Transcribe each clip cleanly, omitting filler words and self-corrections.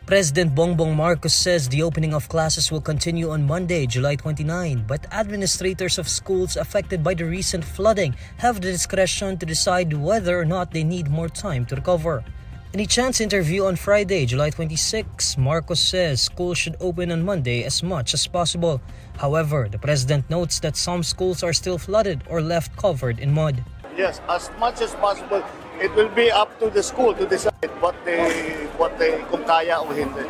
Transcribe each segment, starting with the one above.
President Bongbong Marcos says the opening of classes will continue on Monday, July 29, but administrators of schools affected by the recent flooding have the discretion to decide whether or not they need more time to recover. In a chance interview on Friday, July 26, Marcos says schools should open on Monday as much as possible. However, the president notes that some schools are still flooded or left covered in mud. Yes, as much as possible. It will be up to the school to decide what they kung kaya o hindi.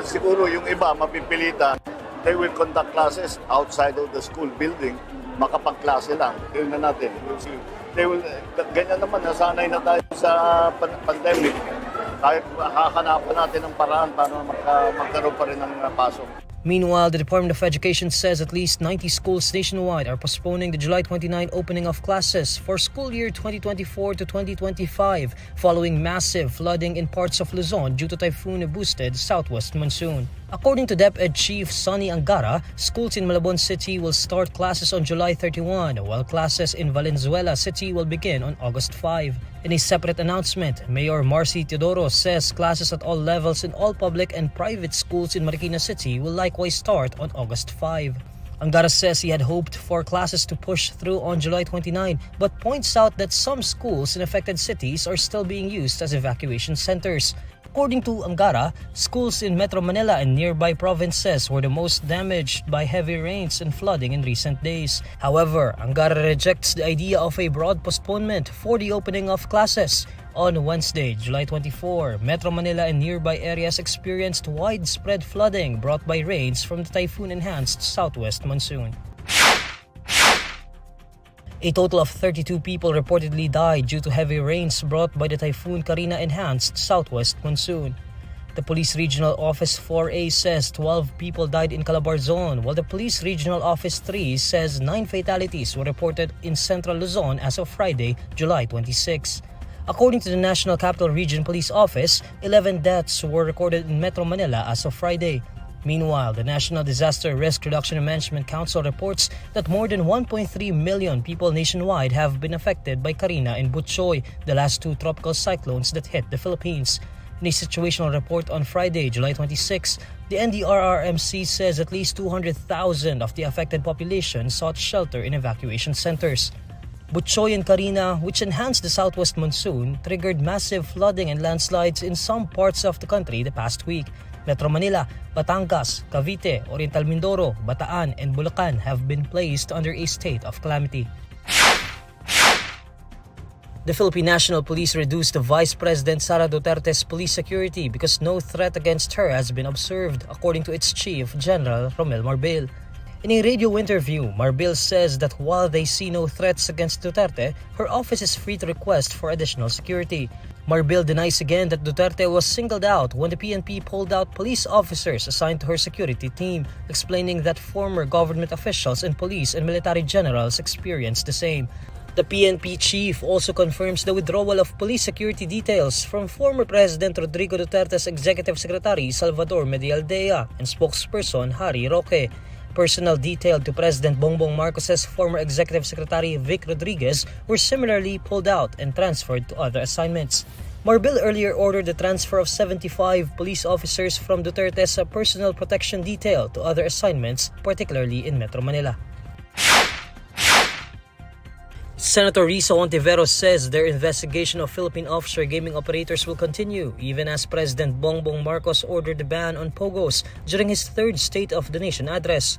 Siguro yung iba mapipilitan, they will conduct classes outside of the school building, makapagklase lang. Tingnan natin. They will, ganyan naman, nasanay na tayo sa pandemic. Kahit hahanapan natin ng paraan para magkaroon pa rin ng pasok. Meanwhile, the Department of Education says at least 90 schools nationwide are postponing the July 29 opening of classes for school year 2024 to 2025 following massive flooding in parts of Luzon due to typhoon-boosted southwest monsoon. According to DepEd Chief Sonny Angara, schools in Malabon City will start classes on July 31, while classes in Valenzuela City will begin on August 5. In a separate announcement, Mayor Marcy Teodoro says classes at all levels in all public and private schools in Marikina City will likewise start on August 5. Angara says he had hoped for classes to push through on July 29, but points out that some schools in affected cities are still being used as evacuation centers. According to Angara, schools in Metro Manila and nearby provinces were the most damaged by heavy rains and flooding in recent days. However, Angara rejects the idea of a broad postponement for the opening of classes. On Wednesday, July 24, Metro Manila and nearby areas experienced widespread flooding brought by rains from the typhoon-enhanced southwest monsoon. A total of 32 people reportedly died due to heavy rains brought by the Typhoon Carina-enhanced southwest monsoon. The Police Regional Office 4A says 12 people died in Calabar Zone, while the Police Regional Office 3 says 9 fatalities were reported in Central Luzon as of Friday, July 26. According to the National Capital Region Police Office, 11 deaths were recorded in Metro Manila as of Friday. Meanwhile, the National Disaster Risk Reduction and Management Council reports that more than 1.3 million people nationwide have been affected by Carina and Butchoy, the last two tropical cyclones that hit the Philippines. In a situational report on Friday, July 26, the NDRRMC says at least 200,000 of the affected population sought shelter in evacuation centers. Butchoy and Carina, which enhanced the southwest monsoon, triggered massive flooding and landslides in some parts of the country the past week. Metro Manila, Batangas, Cavite, Oriental Mindoro, Bataan, and Bulacan have been placed under a state of calamity. The Philippine National Police reduced the Vice President Sara Duterte's police security because no threat against her has been observed, according to its Chief General Romel Marbil. In a radio interview, Marbil says that while they see no threats against Duterte, her office is free to request for additional security. Marbil denies again that Duterte was singled out when the PNP pulled out police officers assigned to her security team, explaining that former government officials and police and military generals experienced the same. The PNP chief also confirms the withdrawal of police security details from former President Rodrigo Duterte's executive secretary Salvador Medialdea and spokesperson Harry Roque. Personnel detailed to President Bongbong Marcos's former executive secretary Vic Rodriguez were similarly pulled out and transferred to other assignments. Marbil earlier ordered the transfer of 75 police officers from Duterte's personal protection detail to other assignments, particularly in Metro Manila. Senator Risa Hontiveros says their investigation of Philippine offshore gaming operators will continue even as President Bongbong Marcos ordered the ban on Pogos during his third State of the Nation address.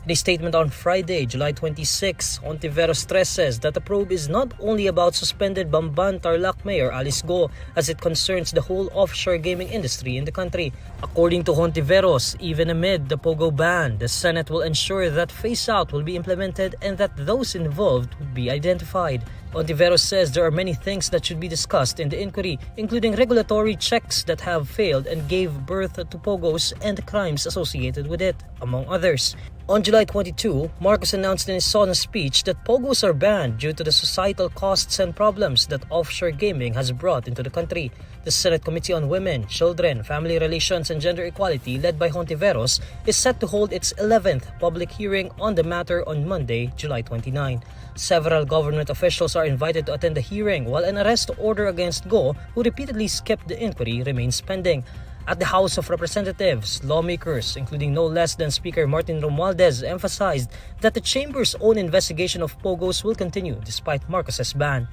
In a statement on Friday, July 26, Hontiveros stresses that the probe is not only about suspended Bamban Tarlac Mayor Alice Guo as it concerns the whole offshore gaming industry in the country. According to Hontiveros, even amid the Pogo ban, the Senate will ensure that phase-out will be implemented and that those involved will be identified. Hontiveros says there are many things that should be discussed in the inquiry, including regulatory checks that have failed and gave birth to Pogos and the crimes associated with it, among others. On July 22, Marcos announced in his solemn speech that Pogos are banned due to the societal costs and problems that offshore gaming has brought into the country. The Senate Committee on Women, Children, Family Relations and Gender Equality, led by Hontiveros, is set to hold its 11th public hearing on the matter on Monday, July 29. Several government officials are invited to attend the hearing, while an arrest order against Guo, who repeatedly skipped the inquiry, remains pending. At the House of Representatives, lawmakers, including no less than Speaker Martin Romualdez, emphasized that the chamber's own investigation of Pogos will continue despite Marcos's ban.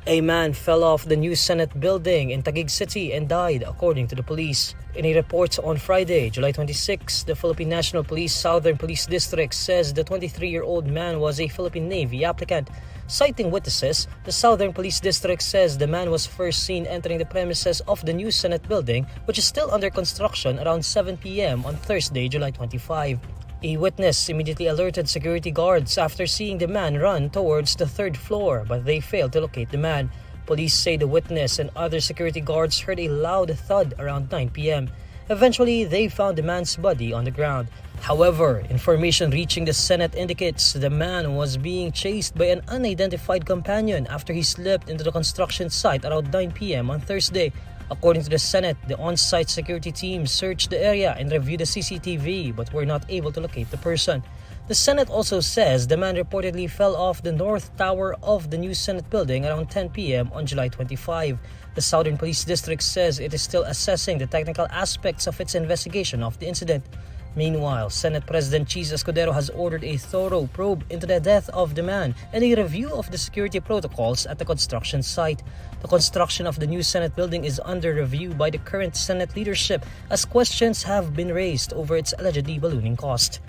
A man fell off the new Senate building in Taguig City and died, according to the police. In a report on Friday, July 26, the Philippine National Police Southern Police District says the 23-year-old man was a Philippine Navy applicant. Citing witnesses, the Southern Police District says the man was first seen entering the premises of the new Senate building, which is still under construction, around 7 p.m. on Thursday, July 25. A witness immediately alerted security guards after seeing the man run towards the third floor, but they failed to locate the man. Police say the witness and other security guards heard a loud thud around 9 p.m. Eventually, they found the man's body on the ground. However, information reaching the Senate indicates the man was being chased by an unidentified companion after he slipped into the construction site around 9 p.m. on Thursday. According to the Senate, the on-site security team searched the area and reviewed the CCTV but were not able to locate the person. The Senate also says the man reportedly fell off the north tower of the new Senate building around 10 p.m. on July 25. The Southern Police District says it is still assessing the technical aspects of its investigation of the incident. Meanwhile, Senate President Cheese Escudero has ordered a thorough probe into the death of the man and a review of the security protocols at the construction site. The construction of the new Senate building is under review by the current Senate leadership as questions have been raised over its allegedly ballooning cost.